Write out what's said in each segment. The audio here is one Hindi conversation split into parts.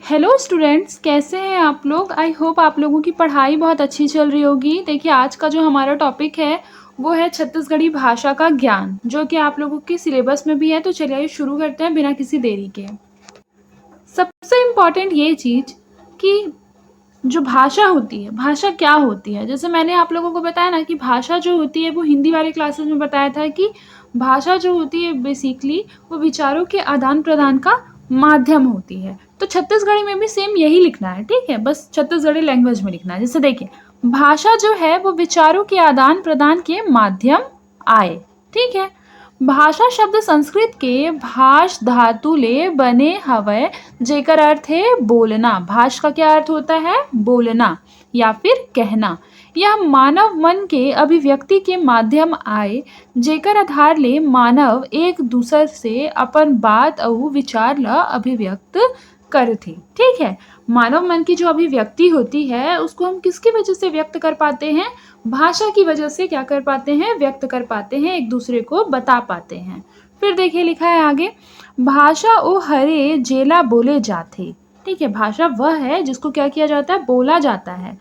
हेलो स्टूडेंट्स, कैसे हैं आप लोग। आई होप आप लोगों की पढ़ाई बहुत अच्छी चल रही होगी। देखिए, आज का जो हमारा टॉपिक है वो है छत्तीसगढ़ी भाषा का ज्ञान, जो कि आप लोगों के सिलेबस में भी है। तो चलिए शुरू करते हैं बिना किसी देरी के। सबसे इम्पॉर्टेंट ये चीज़ कि जो भाषा होती है, भाषा क्या होती है। जैसे मैंने आप लोगों को बताया ना कि भाषा जो होती है वो हिंदी वाली क्लासेस में बताया था कि भाषा जो होती है बेसिकली वो विचारों के आदान प्रदान का माध्यम होती है। तो छत्तीसगढ़ी में भी सेम यही लिखना है, ठीक है, बस छत्तीसगढ़ी लैंग्वेज में लिखना है। जैसे देखिए, भाषा जो है वो विचारों के आदान प्रदान के माध्यम आए, ठीक है। भाषा शब्द संस्कृत के भाष धातु ले बने हवय, जेकर अर्थ है बोलना। भाष का क्या अर्थ होता है? बोलना या फिर कहना। यह मानव मन के अभिव्यक्ति के माध्यम आए, जेकर आधार ले मानव एक दूसर से अपन बात और विचार ला अभिव्यक्त करथे, ठीक है। मानव मन की जो अभिव्यक्ति होती है उसको हम किसकी वजह से व्यक्त कर पाते हैं? भाषा की वजह से क्या कर पाते हैं? व्यक्त कर पाते हैं, एक दूसरे को बता पाते हैं। फिर देखिए लिखा है आगे, भाषा ओ हरे जेला बोले जाते, ठीक है। भाषा वह है जिसको क्या किया जाता है? बोला जाता है।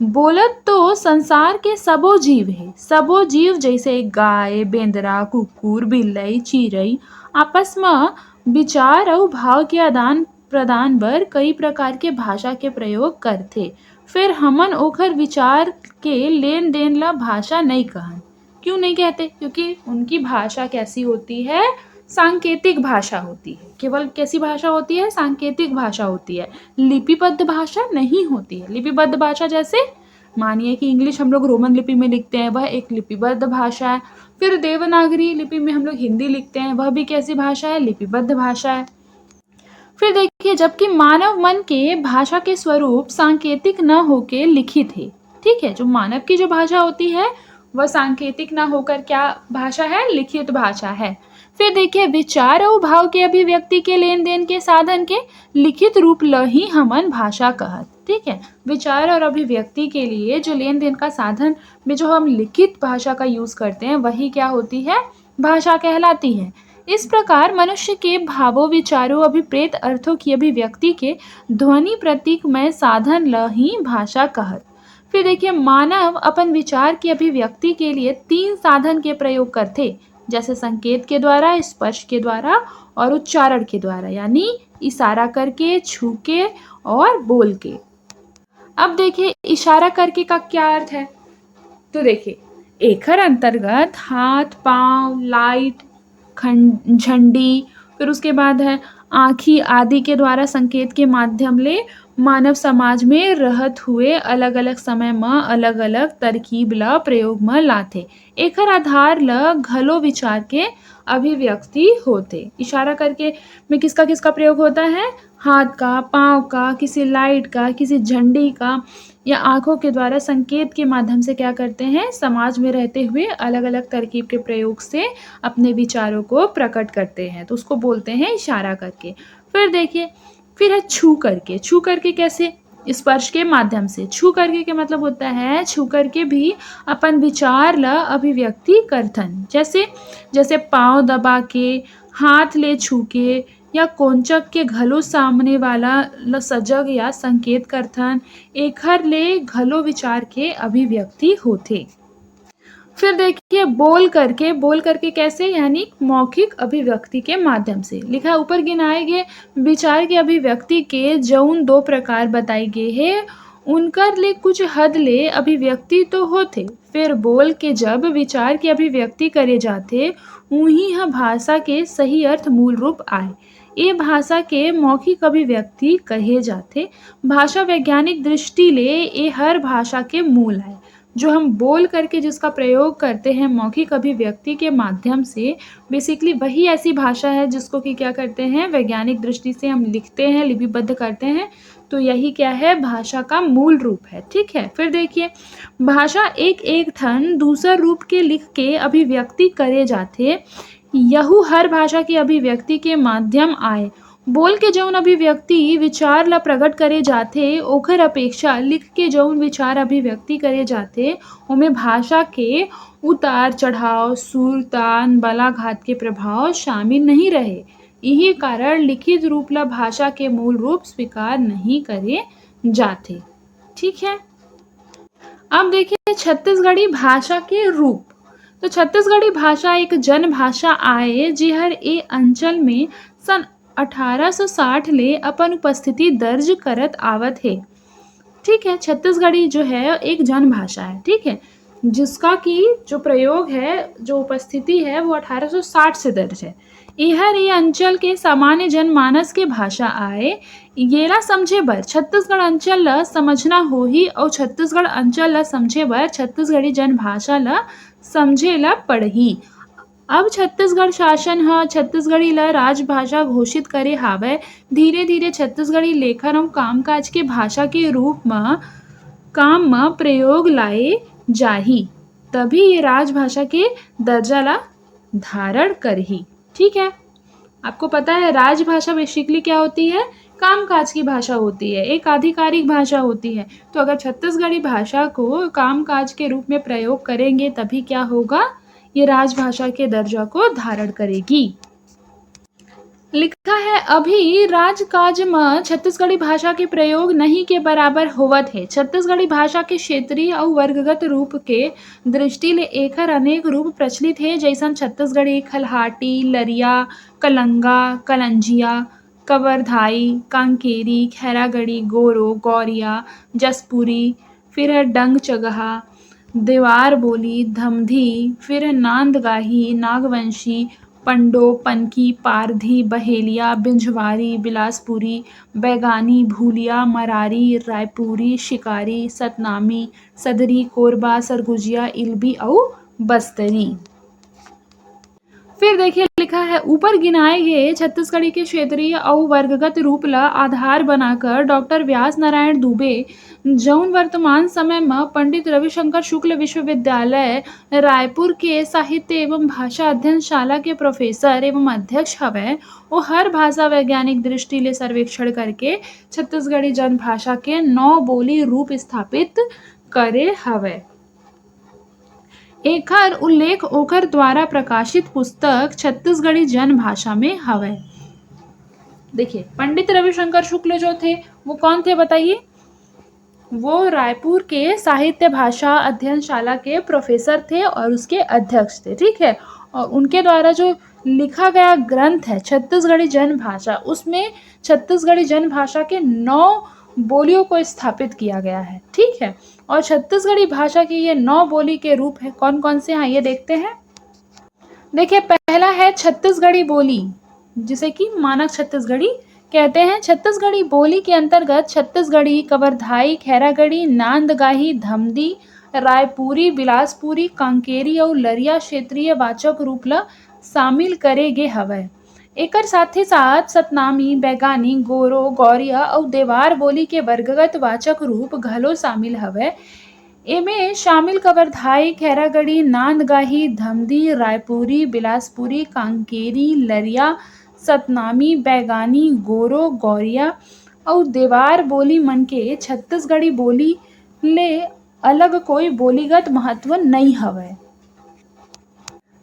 बोलत तो संसार के सबो जीव है। सबो जीव जैसे गाय, बेंदरा, कुकुर, बिल्लई, चिरई आपस में विचार और भाव के आदान प्रदान बर कई प्रकार के भाषा के प्रयोग करथे। फिर हमन ओखर विचार के लेन देन ला भाषा नहीं कहन। क्यों नहीं कहते? क्योंकि उनकी भाषा कैसी होती है? सांकेतिक भाषा होती है। केवल कैसी भाषा होती है? सांकेतिक भाषा होती है, लिपिबद्ध भाषा नहीं होती है। लिपिबद्ध भाषा जैसे मानिए कि इंग्लिश हम लोग रोमन लिपि में लिखते हैं, वह एक लिपिबद्ध भाषा है। फिर देवनागरी लिपि में हम लोग हिंदी लिखते हैं, वह भी कैसी भाषा है? लिपिबद्ध भाषा है। फिर देखिए, जबकि मानव मन के भाषा के स्वरूप सांकेतिक न होके लिखित है, ठीक है। जो मानव की जो भाषा होती है वह सांकेतिक न होकर क्या भाषा है? लिखित भाषा है। फिर देखिए, विचार और भाव के अभिव्यक्ति के लेन देन के साधन के लिखित रूप ल ही हमन भाषा कहत, ठीक है। विचार और अभिव्यक्ति के लिए जो लेन देन का साधन में जो हम लिखित भाषा का यूज करते हैं वही क्या होती है? भाषा कहलाती है। इस प्रकार मनुष्य के भावों, विचारों, अभिप्रेत अर्थों की अभिव्यक्ति के ध्वनि प्रतीकमय साधन ल ही भाषा कहत। फिर देखिए, मानव अपन विचार की अभिव्यक्ति के लिए 3 साधन के प्रयोग करते, जैसे संकेत के द्वारा, स्पर्श के द्वारा और उच्चारण के द्वारा, यानी इशारा करके, छू के और बोल के। अब देखिए, इशारा करके का क्या अर्थ है? तो देखिए, एकर अंतर्गत हाथ, पांव, लाइट, झंडी, फिर उसके बाद है आँखी आदि के द्वारा संकेत के माध्यम ले मानव समाज में रहत हुए अलग अलग समय में अलग अलग तरकीब ला प्रयोग में लाथे। एकर आधार ल घलो विचार के अभिव्यक्ति होते। इशारा करके में किसका किसका प्रयोग होता है? हाथ का, पाँव का, किसी लाइट का, किसी झंडी का, या आँखों के द्वारा संकेत के माध्यम से क्या करते हैं? समाज में रहते हुए अलग अलग तरकीब के प्रयोग से अपने विचारों को प्रकट करते हैं, तो उसको बोलते हैं इशारा करके। फिर देखिए, फिर है छू करके। छू करके कैसे? स्पर्श के माध्यम से। छू करके क्या मतलब होता है? छू करके भी अपन विचार ला अभिव्यक्ति करथन। जैसे जैसे पाँव दबा के, हाथ ले छू के, या कोंचक के घलो सामने वाला ल सजग या संकेत करथन। एखर ले घलो विचार के अभिव्यक्ति होथे। फिर देखिए, बोल करके कैसे? यानी मौखिक अभिव्यक्ति के माध्यम से। लिखा है, ऊपर गिनाए गए विचार के अभिव्यक्ति के जौन 2 प्रकार बताई गए हैं, उनकर ले कुछ हद ले अभिव्यक्ति तो होथे। फिर बोल के जब विचार की अभिव्यक्ति करे जाथे, उही ह भाषा के सही अर्थ मूल रूप आए। ये भाषा के मौखिक अभिव्यक्ति कहे जाथे। भाषा वैज्ञानिक दृष्टि ले ये हर भाषा के मूल है। जो हम बोल करके जिसका प्रयोग करते हैं मौखिक अभिव्यक्ति के माध्यम से, बेसिकली वही ऐसी भाषा है जिसको कि क्या करते हैं? वैज्ञानिक दृष्टि से हम लिखते हैं, लिपिबद्ध करते हैं। तो यही क्या है? भाषा का मूल रूप है, ठीक है। फिर देखिए, भाषा एक एक ठन दूसर रूप के लिख के अभिव्यक्ति करे जाथे। यहू हर भाषा की अभिव्यक्ति के माध्यम आए। बोल के जौन अभिव्यक्ति विचार ला प्रकट करे जाथे, ओखर अपेक्षा लिख के जौन विचार अभिव्यक्ति करे जाथे, ओमे भाषा के उतार चढ़ाव, सुर, तान, बलाघात के प्रभाव शामिल नहीं रहे। यही कारण लिखित रूप ला भाषा के मूल रूप स्वीकार नहीं करे जाते। ठीक है, अब देखिए छत्तीसगढ़ी भाषा के रूप। तो छत्तीसगढ़ी भाषा एक जन भाषा आए जेहर ए अंचल में सन 1860 ले अपन उपस्थिति दर्ज करत आवत है। ठीक है, छत्तीसगढ़ी जो है एक जन भाषा है, ठीक है, जिसका की जो प्रयोग है, जो उपस्थिति है वो 1860 से दर्ज है। यहर ये अंचल के सामान्य जनमानस के भाषा आए। येला समझे बर छत्तीसगढ़ अंचल ला समझना होही और छत्तीसगढ़ अंचल ला समझे बर छत्तीसगढ़ी जन भाषा ला समझे ला पड़ही। अब छत्तीसगढ़ शासन ह छत्तीसगढ़ी ला राजभाषा घोषित करे हावय। धीरे धीरे छत्तीसगढ़ी लेखन और कामकाज के भाषा के रूप म काम में प्रयोग लाए जाही, तभी ये राजभाषा के दर्जा ला धारण करही। ठीक है, आपको पता है राजभाषा बेसिकली क्या होती है, कामकाज की भाषा होती है, एक आधिकारिक भाषा होती है। तो अगर छत्तीसगढ़ी भाषा को कामकाज के रूप में प्रयोग करेंगे तभी क्या होगा, ये राजभाषा के दर्जा को धारण करेगी। लिखा है अभी राजकाज में छत्तीसगढ़ी भाषा के प्रयोग नहीं के बराबर होवत है। छत्तीसगढ़ी भाषा के क्षेत्रीय और वर्गगत रूप के दृष्टि ले एकर अनेक रूप प्रचलित है, जैसन छत्तीसगढ़ी, खलहाटी, लरिया, कलंगा, कलंजिया, कवर्धाई, कांकेरी, खैरागढ़ी, गोरो, गौरिया, जसपुरी, फिर है डंग चगहा, देवार बोली, धमधी, फिर है नांदगाही, नागवंशी, पंडो, पनकी, पारधी, बहेलिया, बिंझवारी, बिलासपुरी, बैगानी, भूलिया, मरारी, रायपुरी, शिकारी, सतनामी, सदरी, कोरबा, सरगुजिया, इल्बी और बस्तरी। फिर देखिए लिखा है ऊपर गिनाए गए छत्तीसगढ़ी के क्षेत्रीय और वर्गगत रूप ला आधार बनाकर डॉक्टर व्यास नारायण दुबे, जौन वर्तमान समय में पंडित रविशंकर शुक्ल विश्वविद्यालय रायपुर के साहित्य एवं भाषा अध्ययन शाला के प्रोफेसर एवं अध्यक्ष हवै, वो हर भाषा वैज्ञानिक दृष्टि ले सर्वेक्षण करके छत्तीसगढ़ी जन भाषा के 9 बोली रूप स्थापित करे हवै। एकर उल्लेख ओकर द्वारा प्रकाशित पुस्तक छत्तीसगढ़ी जन भाषा में हवै। देखिए पंडित रविशंकर शुक्ल जो थे वो कौन थे बताइए, वो रायपुर के साहित्य भाषा अध्ययन शाला के प्रोफेसर थे और उसके अध्यक्ष थे। ठीक है, और उनके द्वारा जो लिखा गया ग्रंथ है छत्तीसगढ़ी जन भाषा, उसमें छत्तीसगढ़ी जन भाषा के 9 बोलियों को स्थापित किया गया है। ठीक है, और छत्तीसगढ़ी भाषा की ये 9 बोली के रूप है कौन कौन से हैं ये देखते हैं। देखिए पहला है छत्तीसगढ़ी बोली, जिसे कि मानक छत्तीसगढ़ी कहते हैं। छत्तीसगढ़ी बोली के अंतर्गत छत्तीसगढ़ी, कवर्धाई, खैरागढ़ी, नांदगाही, धमदी, रायपुरी, बिलासपुरी, कांकेरी और लरिया क्षेत्रीय वाचक रूप ला शामिल करे गे हवय। एकर साथ ही साथ सतनामी, बैगानी, गोरो, गौरिया और देवार बोली के वर्गगत वाचक रूप घलो शामिल हवय। एमे शामिल कवर्धाई, खैरागढ़ी, नांदगाही, धमदी, रायपुरी, बिलासपुरी, कांकेरी, लरिया, सतनामी, बैगानी, गोरो, गौरिया और देवार बोली मन के छत्तीसगढ़ी बोली ले अलग कोई बोलीगत महत्व नहीं हवय।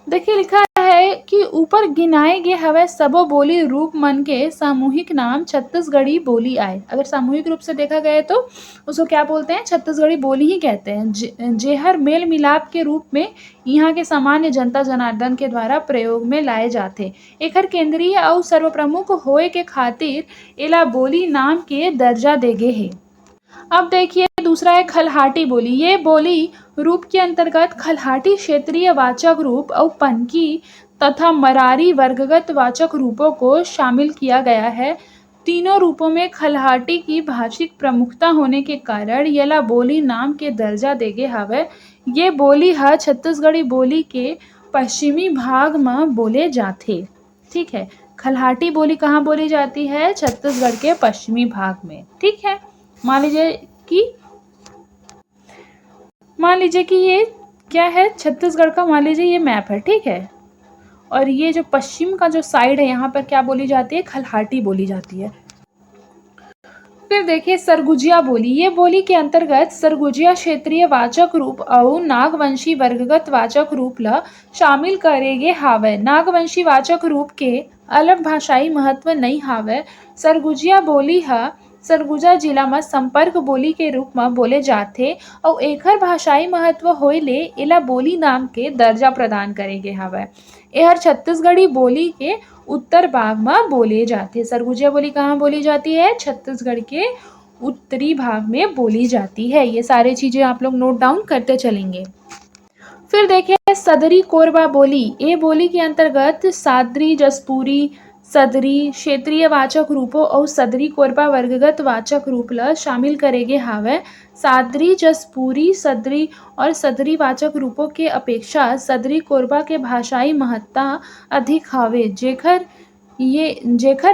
देखिए लिखा है कि ऊपर गिनाए गए हवे सबो बोली रूप मन के सामूहिक नाम छत्तीसगढ़ी बोली आए। अगर सामूहिक रूप से देखा गया तो उसको क्या बोलते हैं, छत्तीसगढ़ी बोली ही कहते हैं। जेहर मेल मिलाप के रूप में यहाँ के सामान्य जनता जनार्दन के द्वारा प्रयोग में लाए जाते। एकर केंद्रीय और सर्वप्रमुख होए के खातिर एला बोली नाम के दर्जा देगे है। अब देखिए दूसरा है खलहाटी बोली। ये बोली रूप के अंतर्गत खलहाटी क्षेत्रीय वाचक रूप और पनकी तथा मरारी वर्गगत वाचक रूपों को शामिल किया गया है। तीनों रूपों में खलहाटी की भाषिक प्रमुखता होने के कारण यला बोली नाम के दर्जा देगे हवे। ये बोली है छत्तीसगढ़ी बोली के पश्चिमी भाग में बोले जाते। ठीक है, खलहाटी बोली कहाँ बोली जाती है, छत्तीसगढ़ के पश्चिमी भाग में। ठीक है, मान लीजिए कि ये क्या है, छत्तीसगढ़ का मान लीजिए ये मैप है। ठीक है, और ये जो पश्चिम का जो साइड है यहाँ पर क्या बोली जाती है, खलहाटी बोली जाती है। फिर देखिए सरगुजिया बोली। ये बोली के अंतर्गत सरगुजिया क्षेत्रीय वाचक रूप और नागवंशी वर्गगत वाचक रूप ला शामिल करेगे हावे। नागवंशी वाचक रूप के अलग भाषाई महत्व नहीं हावय। सरगुजिया बोली ह सरगुजा जिला में संपर्क बोली के रूप में बोले जाथे और एकर भाषाई महत्व होए ले एला बोली नाम के दर्जा प्रदान करे गे हवय। एहर छत्तीसगढ़ी बोली के उत्तर भाग में बोले जाते। सरगुजिया बोली कहाँ बोली जाती है? छत्तीसगढ़ के उत्तरी भाग में बोली जाती है। ये सारी चीजें आप लोग नोट डाउन करते चलेंगे। फिर देखिए सदरी कोरबा बोली। ये बोली के अंतर्गत सादरी, जसपुरी, सदरी क्षेत्रीय वाचक रूपों और सदरी कोरबा वर्गगत वाचक रूप ल शामिल करेगे हावय। सादरी, जसपुरी, सदरी और सदरी वाचक रूपों के अपेक्षा सदरी कोरबा के भाषाई महत्ता अधिक हावे, जेखर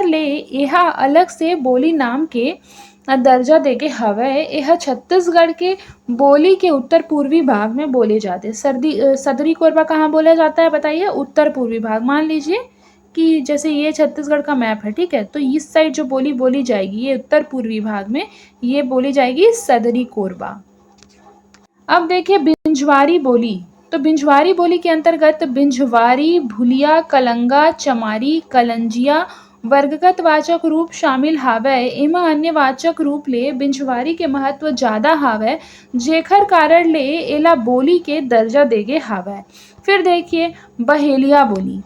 ले यह अलग से बोली नाम के दर्जा देके हवय। यह छत्तीसगढ़ के बोली के उत्तर पूर्वी भाग में बोले जाते। सदरी कोरबा कहाँ बोला जाता है बताइए? उत्तर पूर्वी भाग। मान लीजिए कि जैसे ये छत्तीसगढ़ का मैप है, ठीक है, तो इस साइड जो बोली बोली जाएगी ये उत्तर पूर्वी भाग में ये बोली जाएगी सदरी कोरबा। अब देखिए बिंजवारी बोली। तो बिंजवारी बोली के अंतर्गत बिंजवारी, भुलिया, कलंगा, चमारी, कलंजिया वर्गगत वाचक रूप शामिल हावय। एमा अन्य वाचक रूप ले बिंजवारी के महत्व ज्यादा हावय, जेखर कारण ले एला बोली के दर्जा देगे हावय। फिर देखिए बहेलिया बोली।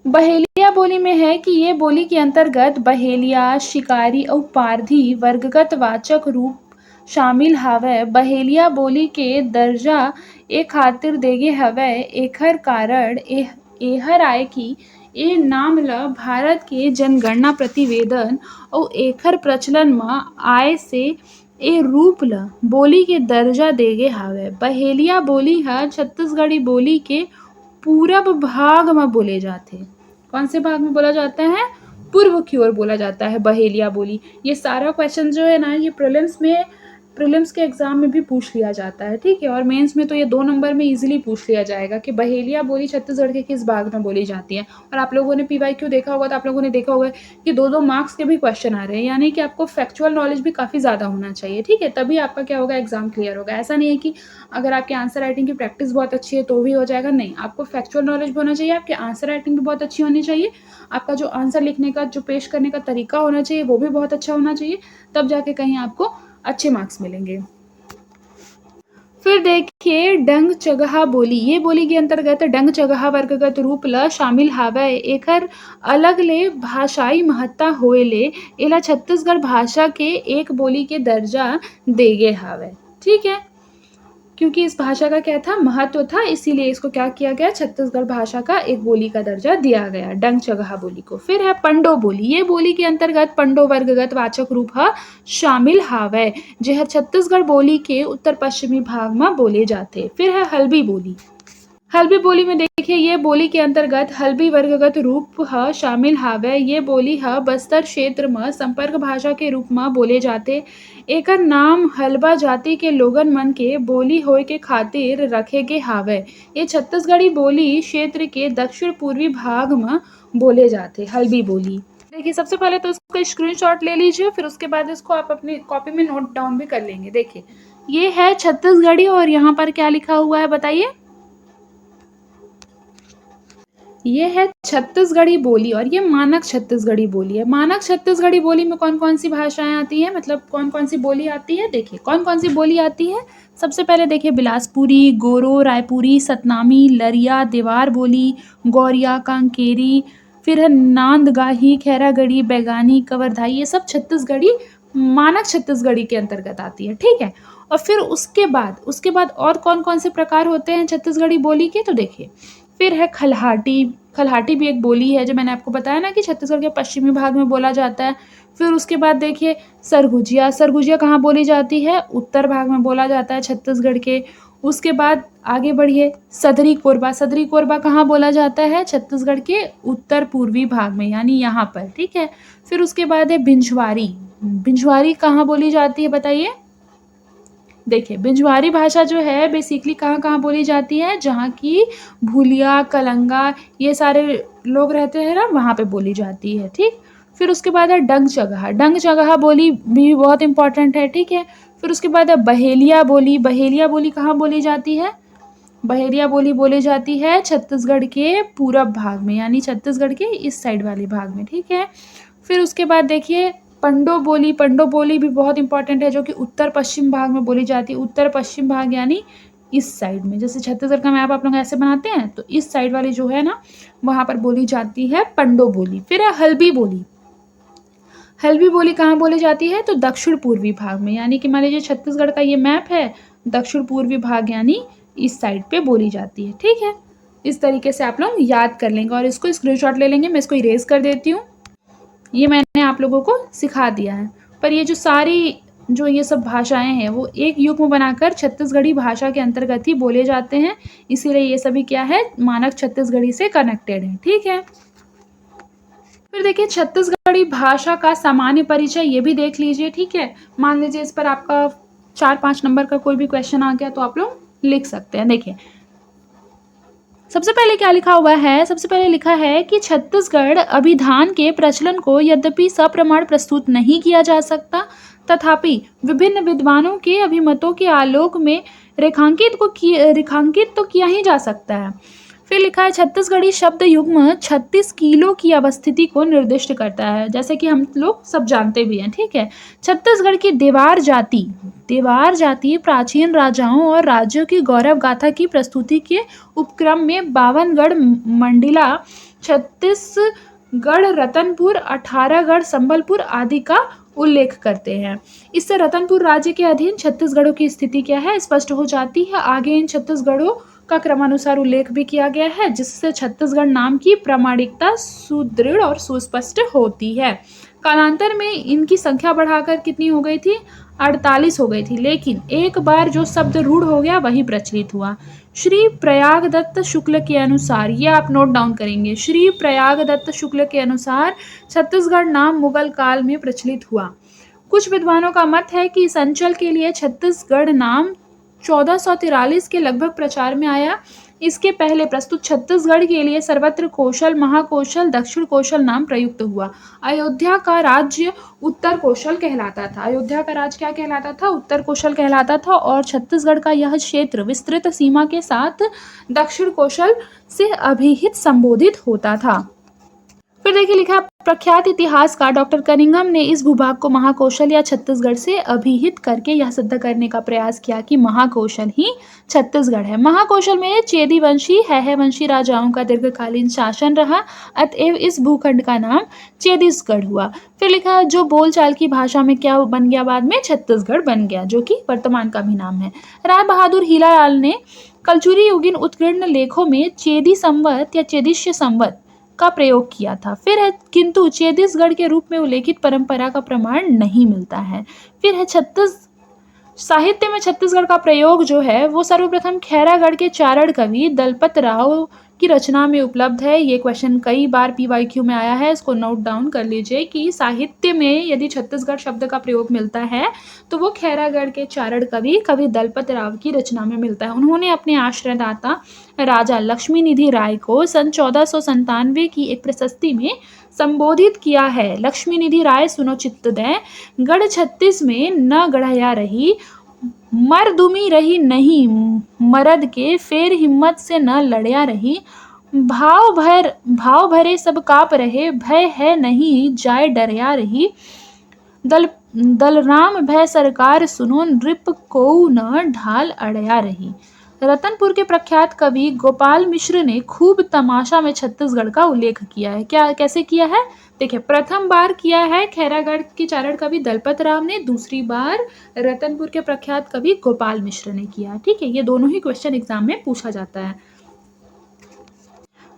बहेलिया बोली में है कि ये बोली के अंतर्गत बहेलिया, शिकारी और पारधी वर्गगत वाचक रूप शामिल हावय। बहेलिया बोली के दर्जा ए खातिर देगे हवय एखर कारण एहर आय कि ए नाम ल भारत के जनगणना प्रतिवेदन और एखर प्रचलन म आय से ए रूप ल बोली के दर्जा देगे हावय। बहेलिया बोली ह छत्तीसगढ़ी बोली के पूरब भाग में बोले जाते। कौन से भाग में बोला जाता है? पूर्व की ओर बोला जाता है बहेलिया बोली। ये सारा क्वेश्चन जो है ना ये प्रीलिम्स के एग्जाम में भी पूछ लिया जाता है, ठीक है, और मेंस में तो ये 2 नंबर में इजीली पूछ लिया जाएगा कि बहेलिया बोली छत्तीसगढ़ के किस भाग में बोली जाती है। और आप लोगों ने पीवाईक्यू देखा होगा तो आप लोगों ने देखा होगा कि 2-2 मार्क्स के भी क्वेश्चन आ रहे हैं, यानी कि आपको फैक्चुअल नॉलेज भी काफ़ी ज़्यादा होना चाहिए, ठीक है, तभी आपका क्या होगा, एग्जाम क्लियर होगा। ऐसा नहीं है कि अगर आपके आंसर राइटिंग की प्रैक्टिस बहुत अच्छी है तो भी हो जाएगा, नहीं, आपको फैक्चुअल नॉलेज भी होना चाहिए, आपके आंसर राइटिंग भी बहुत अच्छी होनी चाहिए, आपका जो आंसर लिखने का जो पेश करने का तरीका होना चाहिए वो भी बहुत अच्छा होना चाहिए, तब जाके कहीं आपको अच्छे मार्क्स मिलेंगे। फिर देखिए डंग चगहा बोली। ये बोली के अंतर्गत डंग चगहा वर्गगत रूप ल शामिल हावय। एखर अलग ले भाषाई महत्ता होए ले एला छत्तीसगढ़ भाषा के एक बोली के दर्जा देगे हावय, ठीक है, क्योंकि इस भाषा का क्या था, महत्व था, इसीलिए इसको क्या किया गया, छत्तीसगढ़ भाषा का एक बोली का दर्जा दिया गया डंग चगहा बोली को। फिर है पंडो बोली। ये बोली के अंतर्गत पंडो वर्गगत वाचक रूप शामिल हावय, जेहर छत्तीसगढ़ बोली के उत्तर पश्चिमी भाग में बोले जाते। फिर है हल्बी बोली। हल्बी बोली में देखिए ये बोली के अंतर्गत हल्बी वर्गगत रूप शामिल हावय। ये बोली बस्तर क्षेत्र में संपर्क भाषा के रूप में बोले जाते। एकर नाम हल्बा जाति के लोगन मन के बोली होए के खातिर रखे गे हावय। ये छत्तीसगढ़ी बोली क्षेत्र के दक्षिण पूर्वी भाग में बोले जाते। हल्बी बोली देखिए, सबसे पहले तो इसका स्क्रीनशॉट ले लीजिए, फिर उसके बाद इसको आप अपनी कॉपी में नोट डाउन भी कर लेंगे। देखिए ये है छत्तीसगढ़ी और यहाँ पर क्या लिखा हुआ है बताइए, ये है छत्तीसगढ़ी बोली और ये मानक छत्तीसगढ़ी बोली है। मानक छत्तीसगढ़ी बोली में कौन कौन सी भाषाएं आती हैं, मतलब कौन कौन सी बोली आती है। देखिए कौन कौन सी बोली आती है। सबसे पहले देखिए बिलासपुरी, गोरो, रायपुरी, सतनामी, लरिया, देवार बोली, गौरिया, कांकेरी, फिर है नांदगाही, खैरागढ़ी, बैगानी, कवर्धाई, ये सब छत्तीसगढ़ी मानक छत्तीसगढ़ी के अंतर्गत आती है, ठीक है। और फिर उसके बाद और कौन कौन से प्रकार होते हैं छत्तीसगढ़ी बोली के, तो देखिए फिर है खल्हाटी। खल्हाटी भी एक बोली है जो मैंने आपको बताया ना कि छत्तीसगढ़ के पश्चिमी भाग में बोला जाता है। फिर उसके बाद देखिए सरगुजिया। सरगुजिया कहाँ बोली जाती है, उत्तर भाग में बोला जाता है छत्तीसगढ़ के। उसके बाद आगे बढ़िए सदरी कोरबा। सदरी कोरबा कहाँ बोला जाता है, छत्तीसगढ़ के उत्तर पूर्वी भाग में, यानी यहाँ पर, ठीक है। फिर उसके बाद है बिंजवारी। बिंजवारी कहाँ बोली जाती है बताइए। देखिए बिंजवारी भाषा जो है बेसिकली कहाँ कहाँ बोली जाती है, जहाँ की भूलिया, कलंगा ये सारे लोग रहते हैं ना, वहाँ पे बोली जाती है, ठीक। फिर उसके बाद है डंग चगहा। डंग चगहा बोली भी बहुत इंपॉर्टेंट है, ठीक है। फिर उसके बाद है बहेलिया बोली। बहेलिया बोली कहाँ बोली जाती है, बहेरिया बोली बोली जाती है छत्तीसगढ़ के पूरब भाग में, यानी छत्तीसगढ़ के इस साइड वाले भाग में, ठीक है। फिर उसके बाद देखिए पंडो बोली भी बहुत इंपॉर्टेंट है, जो कि उत्तर पश्चिम भाग में बोली जाती है। उत्तर पश्चिम भाग यानी इस साइड में, जैसे छत्तीसगढ़ का मैप आप लोग ऐसे बनाते हैं तो इस साइड वाली जो है ना वहाँ पर बोली जाती है पंडो बोली। फिर है हल्बी बोली कहाँ बोली जाती है, तो दक्षिण पूर्वी भाग में, यानी कि मान लीजिए छत्तीसगढ़ का ये मैप है, दक्षिण पूर्वी भाग यानी इस साइड पे बोली जाती है, ठीक है। इस तरीके से आप लोग याद कर लेंगे और इसको स्क्रीनशॉट ले लेंगे। मैं इसको इरेज कर देती हूँ, ये मैंने आप लोगों को सिखा दिया है। पर ये जो सारी जो ये सब भाषाएं हैं वो एक युग्म बनाकर छत्तीसगढ़ी भाषा के अंतर्गत ही बोले जाते हैं, इसीलिए ये सभी क्या है, मानक छत्तीसगढ़ी से कनेक्टेड है, ठीक है। फिर देखिए छत्तीसगढ़ी भाषा का सामान्य परिचय ये भी देख लीजिए, ठीक है। मान लीजिए इस पर आपका 4-5 नंबर का कोई भी क्वेश्चन आ गया तो आप लोग लिख सकते हैं। देखिए सबसे पहले क्या लिखा हुआ है, सबसे पहले लिखा है कि छत्तीसगढ़ अभिधान के प्रचलन को यद्यपि सप्रमाण प्रस्तुत नहीं किया जा सकता, तथापि विभिन्न विद्वानों के अभिमतों के आलोक में रेखांकित तो किया ही जा सकता है। फिर लिखा है छत्तीसगढ़ी शब्द युग्म 36 किलो की अवस्थिति को निर्दिष्ट करता है, जैसे कि हम लोग सब जानते भी हैं, ठीक है। छत्तीसगढ़ की देवार जाति प्राचीन राजाओं और राज्यों की गौरव गाथा की प्रस्तुति के उपक्रम में 52गढ़ मंडिला, छत्तीसगढ़ रतनपुर, 18गढ़ संबलपुर आदि का उल्लेख करते हैं। इससे रतनपुर राज्य के अधीन छत्तीसगढ़ों की स्थिति क्या है स्पष्ट हो जाती है। आगे इन छत्तीसगढ़ों का क्रमानुसार उल्लेख भी किया गया है, जिससे छत्तीसगढ़ नाम की प्रामाणिकता सुदृढ़ और सुस्पष्ट होती है। कालांतर में इनकी संख्या बढ़ाकर कितनी हो गई थी, 48 हो गई थी, लेकिन एक बार जो शब्द रूढ़ हो गया वही प्रचलित हुआ। श्री प्रयागदत्त शुक्ल के अनुसार, ये आप नोट डाउन करेंगे, श्री प्रयागदत्त शुक्ल के अनुसार छत्तीसगढ़ नाम मुगल काल में प्रचलित हुआ। कुछ विद्वानों का मत है कि इस अंचल के लिए छत्तीसगढ़ नाम 1443 के लगभग प्रचार में आया। इसके पहले प्रस्तुत छत्तीसगढ़ के लिए सर्वत्र कौशल, महाकौशल, दक्षिण कौशल नाम प्रयुक्त हुआ। अयोध्या का राज्य उत्तर कौशल कहलाता था। अयोध्या का राज्य क्या कहलाता था, उत्तर कौशल कहलाता था, और छत्तीसगढ़ का यह क्षेत्र विस्तृत सीमा के साथ दक्षिण कौशल से अभिहित संबोधित होता था। फिर देखिए लिखा प्रख्यात इतिहासकार डॉक्टर कनिंघम ने इस भूभाग को महाकौशल या छत्तीसगढ़ से अभिहित करके यह सिद्ध करने का प्रयास किया कि महाकौशल ही छत्तीसगढ़ है। महाकौशल में चेदी वंशी, हैहय वंशी राजाओं का दीर्घकालीन शासन रहा, अतएव इस भूखंड का नाम चेदीसगढ़ हुआ। फिर लिखा जो बोलचाल की भाषा में क्या बन गया, बाद में छत्तीसगढ़ बन गया, जो कि वर्तमान का भी नाम है। राय बहादुर हीलालाल ने कलचुरी युगीन उत्कीर्ण लेखों में चेदी संवत या चेदिश्य संवत का प्रयोग किया था। फिर है किंतु चेदीसगढ़ के रूप में उल्लेखित परंपरा का प्रमाण नहीं मिलता है। फिर है साहित्य में छत्तीसगढ़ का प्रयोग जो है वो सर्वप्रथम खैरागढ़ के चारण कवि दलपत राव की रचना में उपलब्ध है। ये क्वेश्चन कई बार PYQ में आया है, इसको नोट डाउन कर लीजिए कि साहित्य में यदि छत्तीसगढ़ शब्द का प्रयोग मिलता है तो वो खैरागढ़ के चारण कवि दलपत राव की रचना में मिलता है। उन्होंने अपने आश्रयदाता राजा लक्ष्मी निधि राय को सन 1497 की एक प्रशस्ति में संबोधित किया है। लक्ष्मी निधि राय सुनो चित्त दे, गढ़ छत्तीस में न गढ़या रही, मरदुमी रही नहीं मरद के, फेर हिम्मत से न लड़या रही, भाव भरे सब काप रहे, भय है नहीं जाय डरया रही, दलराम भय सरकार सुनो, नृप को न ढाल अड़या रही। रतनपुर के प्रख्यात कवि गोपाल मिश्र ने खूब तमाशा में छत्तीसगढ़ का उल्लेख किया है। क्या कैसे किया है, देखिए प्रथम बार किया है खैरागढ़ के चारण कवि दलपत राव ने, दूसरी बार रतनपुर के प्रख्यात कवि गोपाल मिश्र ने किया। ठीक है, ये दोनों ही क्वेश्चन एग्जाम में पूछा जाता है।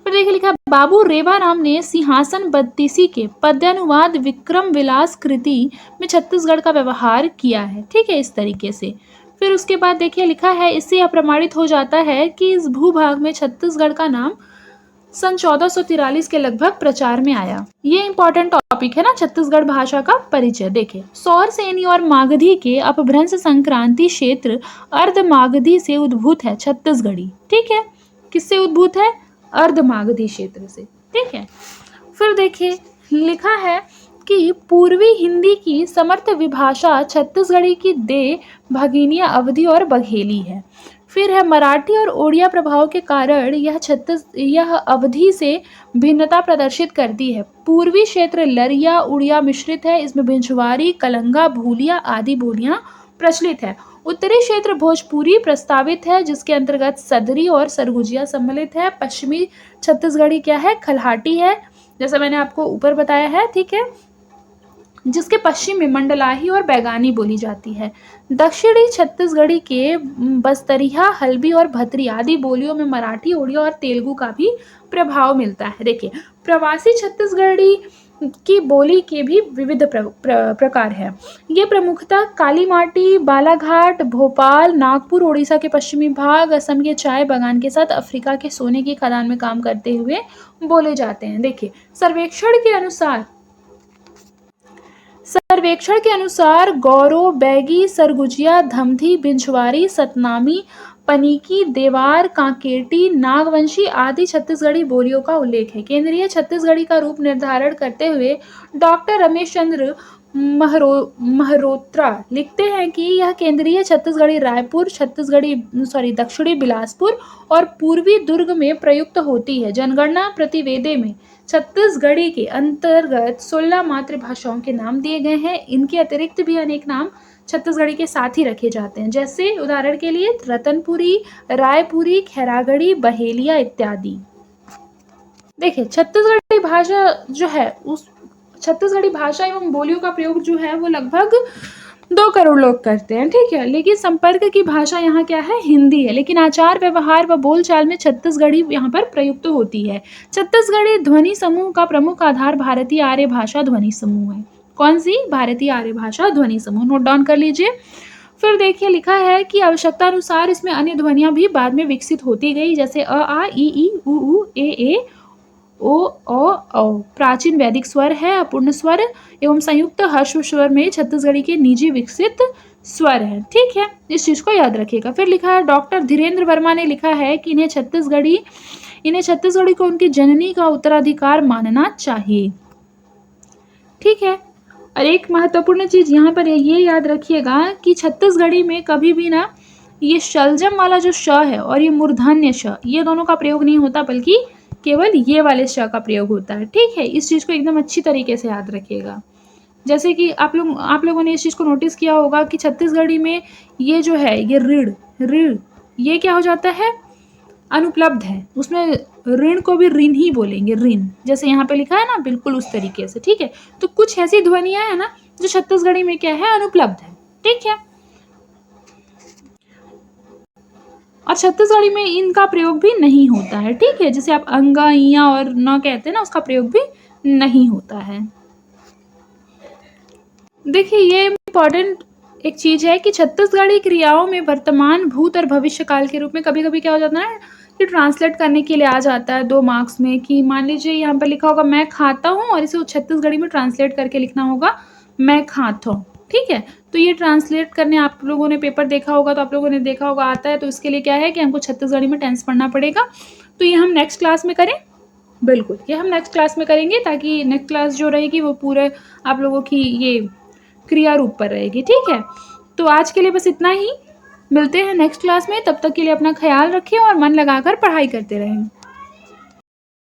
फिर देखिए लिखा बाबू रेवाराम ने सिंहासन बत्तीसी के पद्यानुवाद विक्रम विलास कृति में छत्तीसगढ़ का व्यवहार किया है। ठीक है, इस तरीके से। फिर उसके बाद देखिए लिखा है इससे यह प्रमाणित हो जाता है कि इस भूभाग में छत्तीसगढ़ का नाम सन 1443 के लगभग प्रचार में आया। ये इंपॉर्टेंट टॉपिक है ना, छत्तीसगढ़ भाषा का परिचय। देखें सौर सेनी और मागधी के अपभ्रंश संक्रांति क्षेत्र अर्ध मागधी से उद्भूत है छत्तीसगढ़ी। ठीक है, किससे उद्भूत है, अर्ध मागधी क्षेत्र से। ठीक है, फिर देखिए लिखा है कि पूर्वी हिंदी की समर्थ विभाषा छत्तीसगढ़ी की दे, भगिनिया, अवधी और बघेली है। फिर है मराठी और ओडिया प्रभाव के कारण यह अवधि से भिन्नता प्रदर्शित करती है। पूर्वी क्षेत्र लरिया उड़िया मिश्रित है, इसमें भिंजवारी, कलंगा, भूलिया आदि बोलियां प्रचलित है। उत्तरी क्षेत्र भोजपुरी प्रस्तावित है, जिसके अंतर्गत सदरी और सरगुजिया सम्मिलित है। पश्चिमी छत्तीसगढ़ी क्या है, खलहाटी है, जैसा मैंने आपको ऊपर बताया है, ठीक है, जिसके पश्चिम में मंडलाही और बैगानी बोली जाती है। दक्षिणी छत्तीसगढ़ी के बस्तरिया, हल्बी और भतरी आदि बोलियों में मराठी, उड़िया और तेलुगु का भी प्रभाव मिलता है। देखिए, प्रवासी छत्तीसगढ़ी की बोली के भी विविध प्रकार है। ये प्रमुखतः कालीमाटी, बालाघाट, भोपाल, नागपुर, उड़ीसा के पश्चिमी भाग, असम के चाय बागान के साथ अफ्रीका के सोने की खदान में काम करते हुए बोले जाते हैं। देखिए, सर्वेक्षण के अनुसार गौरो, बैगी, सरगुजिया, धमधी, बिंझवारी, सतनामी, पनीकी, देवार, कांकेटी, नागवंशी आदि छत्तीसगढ़ी बोलियों का उल्लेख है। केंद्रीय छत्तीसगढ़ी का रूप निर्धारण करते हुए डॉक्टर रमेश चंद्र महरोत्रा लिखते हैं कि यह केंद्रीय छत्तीसगढ़ी रायपुर, दक्षिणी बिलासपुर और पूर्वी दुर्ग में प्रयुक्त होती है। जनगणना प्रतिवेदे में छत्तीसगढ़ी के अंतर्गत 16 मातृभाषाओं के नाम दिए गए हैं। इनके अतिरिक्त भी अनेक नाम छत्तीसगढ़ी के साथ ही रखे जाते हैं, जैसे उदाहरण के लिए रतनपुरी, रायपुरी, खैरागढ़ी, बहेलिया इत्यादि। देखिए, छत्तीसगढ़ी भाषा एवं बोलियों का प्रयोग जो है वो लगभग 2 करोड़ लोग करते हैं, ठीक है, लेकिन संपर्क की भाषा यहाँ क्या है, हिंदी है, लेकिन आचार व्यवहार व बोलचाल में छत्तीसगढ़ी यहाँ पर प्रयुक्त होती है। छत्तीसगढ़ी ध्वनि समूह का प्रमुख आधार भारतीय आर्य भाषा ध्वनि समूह है। कौन सी? भारतीय आर्य भाषा ध्वनि समूह, नोट डाउन कर लीजिए। फिर देखिए, लिखा है कि आवश्यकता अनुसार इसमें अन्य ध्वनियां भी बाद में विकसित होती गई, जैसे अ, आ, ई, उ, ए, ओ, औ। प्राचीन वैदिक स्वर है, अपूर्ण स्वर एवं संयुक्त हर्ष स्वर में छत्तीसगढ़ी के निजी विकसित स्वर है, ठीक है, इस चीज को याद रखिएगा। फिर लिखा है, डॉक्टर धीरेन्द्र वर्मा ने लिखा है कि इन्हें छत्तीसगढ़ी को उनकी जननी का उत्तराधिकार मानना चाहिए, ठीक है। और एक महत्वपूर्ण चीज यहाँ पर ये याद रखिएगा कि छत्तीसगढ़ी में कभी भी ना ये शलजम वाला जो श है और ये मूर्धन्य श, ये दोनों का प्रयोग नहीं होता, बल्कि केवल ये वाले श का प्रयोग होता है, ठीक है। इस चीज को एकदम अच्छी तरीके से याद रखिएगा। जैसे कि आप लोगों ने इस चीज को नोटिस किया होगा कि छत्तीसगढ़ी में ये जो है, ये ऋण, ये क्या हो जाता है, अनुपलब्ध है, उसमें ऋण को भी ऋण ही बोलेंगे, ऋण, जैसे यहाँ पे लिखा है ना, बिल्कुल उस तरीके से, ठीक है। तो कुछ ऐसी ध्वनियां है ना जो छत्तीसगढ़ी में क्या है, अनुपलब्ध है, ठीक है। और छत्तीसगढ़ी में इनका प्रयोग भी नहीं होता है, ठीक है, जैसे आप अंगा, इया और न कहते हैं ना, उसका प्रयोग भी नहीं होता है। देखिए, ये इम्पोर्टेंट एक चीज है कि छत्तीसगढ़ी क्रियाओं में वर्तमान, भूत और भविष्य काल के रूप में कभी कभी क्या हो जाता है कि ट्रांसलेट करने के लिए आ जाता है 2 मार्क्स में, कि मान लीजिए यहाँ पर लिखा होगा मैं खाता हूँ और इसे छत्तीसगढ़ी में ट्रांसलेट करके लिखना होगा मैं खाता हूँ, ठीक है। तो ये ट्रांसलेट करने आप लोगों ने पेपर देखा होगा, तो आप लोगों ने देखा होगा आता है, तो इसके लिए क्या है कि हमको छत्तीसगढ़ी में टेंस पढ़ना पड़ेगा। तो ये हम नेक्स्ट क्लास में करें, बिल्कुल, ये हम नेक्स्ट क्लास में करेंगे, ताकि नेक्स्ट क्लास जो रहेगी वो पूरे आप लोगों की ये क्रिया रूप पर रहेगी, ठीक है। तो आज के लिए बस इतना ही, मिलते हैं नेक्स्ट क्लास में, तब तक के लिए अपना ख्याल रखें और मन लगाकर पढ़ाई करते रहें।